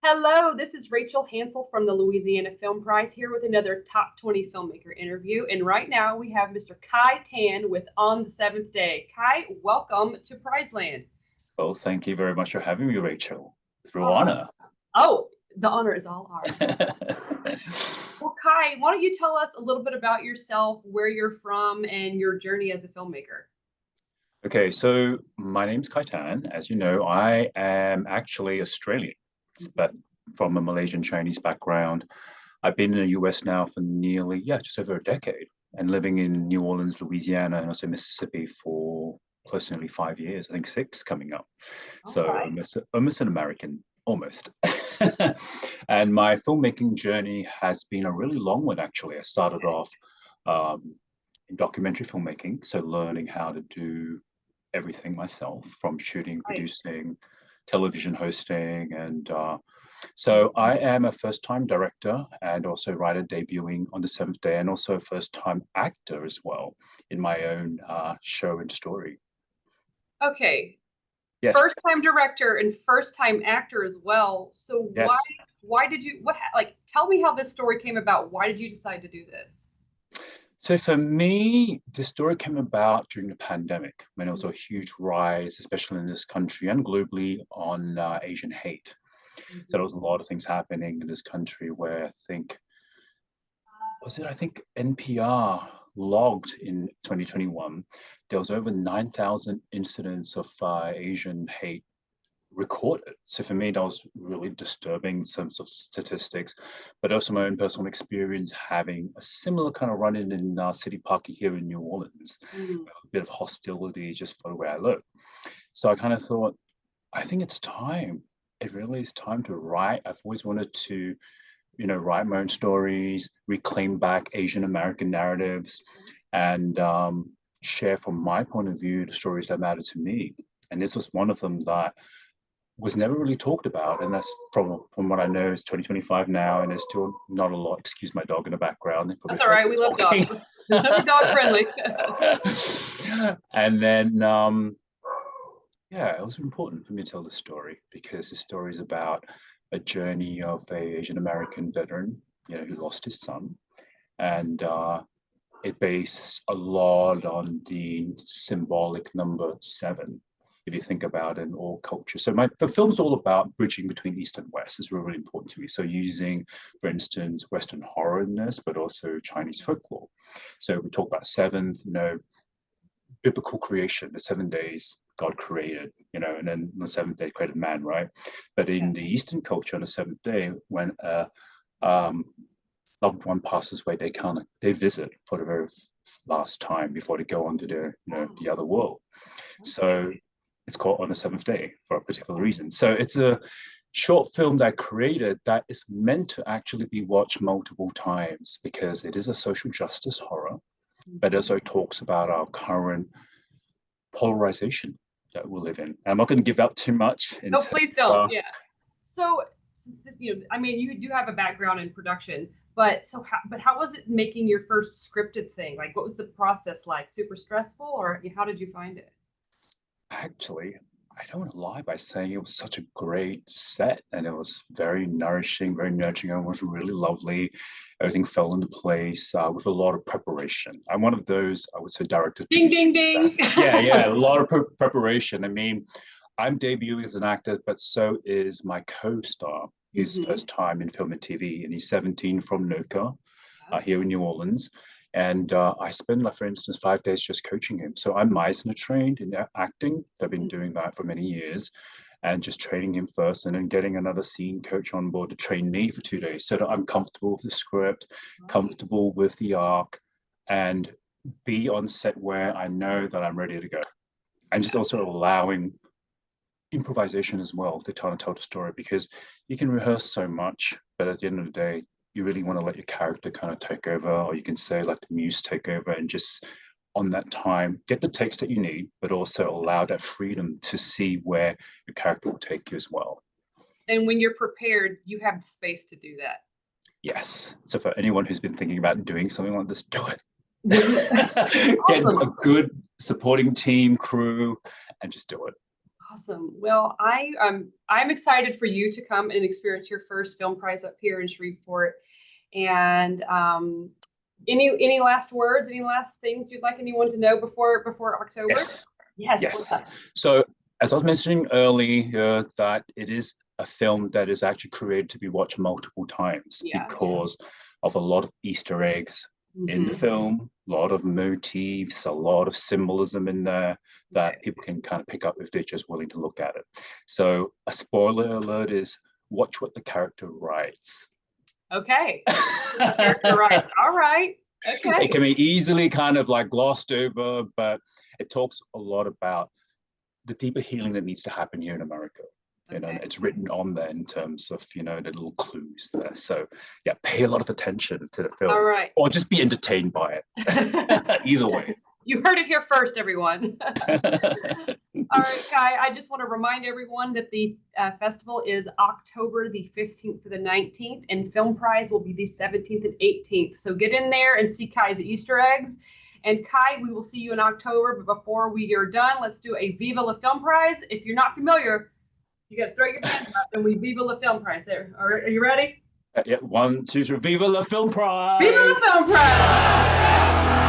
Hello, this is Rachel Hansel from the Louisiana Film Prize here with another Top 20 Filmmaker interview. And right now we have Mr. Kai Tan with On the Seventh Day. Kai, welcome to Prizeland. Well, thank you very much for having me, Rachel. It's a real Oh, honor. oh, the honor is all ours. Well, Kai, why don't you tell us a little bit about yourself, where you're from, and your journey as a filmmaker? Okay, so my name's Kai Tan. As you know, I am actually Australian, but from a Malaysian Chinese background. I've been in the US now for nearly, just over a decade, and living in New Orleans, Louisiana, and also Mississippi for close to nearly 5 years, I think six coming up. All So right. almost an American, almost. And my filmmaking journey has been a really long one, actually. I started off um, in documentary filmmaking, so learning how to do everything myself, from shooting, Right. producing, television hosting, and so I am a first-time director and also writer debuting on the seventh day, and also a first-time actor as well in my own show and story. Okay. Yes, First time director and first time actor as well. So yes. why did you like tell me how this story came about? Why did you decide to do this? So for me, the story came about during the pandemic when there was a huge rise, especially in this country and globally, on Asian hate. So there Mhm. was a lot of things happening in this country where I think NPR logged in 2021, there was over 9,000 incidents of Asian hate recorded. So for me, that was really disturbing in terms of statistics, but also my own personal experience having a similar kind of run-in City Park here in New Orleans, Mm. a bit of hostility just for the way I look. So I kind of thought, I think it's time. It really is time to write. I've always wanted to write my own stories, reclaim back Asian American narratives, and share from my point of view the stories that matter to me. And this was one of them that was never really talked about. And that's from what I know, it's 2025 now, and there's still not a lot. Excuse my dog in the background. They probably That's all heard right. me We love talking. dogs. We're dog friendly. And then yeah, it was important for me to tell the story because the story is about a journey of a Asian American veteran, who lost his son, and it based a lot on the symbolic number seven. If you think about it in all cultures, so the film's all about bridging between East and West. Is really important to me. So using, for instance, Western horror in this, but also Chinese folklore. So we talk about seventh, biblical creation, the 7 days God created, and then the seventh day created man, right? But in the Eastern culture, on the seventh day, when a um, loved one passes away, they visit for the very last time before they go on to the other world. So Okay. it's called On the Seventh Day for a particular reason. So it's a short film that I created that is meant to actually be watched multiple times because it is a social justice horror, but Mhm. also talks about our current polarization that we live in. I'm not going to give out too much in No, terms please don't. of, Yeah. So since this, I mean, you do have a background in production, but how was it making your first scripted thing? Like, what was the process like? Super stressful, or how did you find it? actually, I don't want to lie by saying it was such a great set and it was very nourishing, very nurturing. It was really lovely. Everything fell into place with a lot of preparation. I'm one of those, I would say, director Ding, ding, producers that, ding. yeah, a lot of preparation. I mean, I'm debuting as an actor, but so is my co-star, his Hmm. first time in film and TV, and he's 17 from NOCA here in Okay. New Orleans. And I spend, like, for instance, 5 days just coaching him. So I'm Meisner trained in acting. I've been doing that for many years and just training him first and then getting another scene coach on board to train me for 2 days so that I'm comfortable with the script, Right. comfortable with the arc, and be on set where I know that I'm ready to go. And just also allowing improvisation as well to tell the story because you can rehearse so much, but at the end of the day, you really want to let your character kind of take over, or you can say let the muse take over and just on that time get the takes that you need, but also allow that freedom to see where your character will take you as well. And when you're prepared, you have the space to do that. Yes. So for anyone who's been thinking about doing something like this, do it. Get a Awesome. good supporting team, crew, and just do it. Awesome. Well, I'm excited for you to come and experience your first film prize up here in Shreveport. And any last words, any last things you'd like anyone to know before October? Yes, Yes. What's yes. up? So, as I was mentioning earlier, that it is a film that is actually created to be watched multiple times Yeah. because of a lot of Easter eggs in the Mhm. film, a lot of motifs, a lot of symbolism in there that Okay. people can kind of pick up if they're just willing to look at it. So, a spoiler alert is watch what the character writes. Okay. Character rights. All right. It Okay. can be easily kind of like glossed over, but it talks a lot about the deeper healing that needs to happen here in America. You know, Okay. it's written on there in terms of, you know, the little clues there. So yeah, pay a lot of attention to the All film right. or just be entertained by it. Either way. You heard it here first, everyone. All right, Kai, I just want to remind everyone that the festival is October the 15th to the 19th, and Film Prize will be the 17th and 18th. So get in there and see Kai's Easter eggs. And Kai, we will see you in October. But before we are done, let's do a Viva la Film Prize. If you're not familiar, you got to throw your hands up and we Viva la Film Prize. There. All right, are you ready? Yeah, 1, 2, 3, Viva la Film Viva la Prize! Film Prize!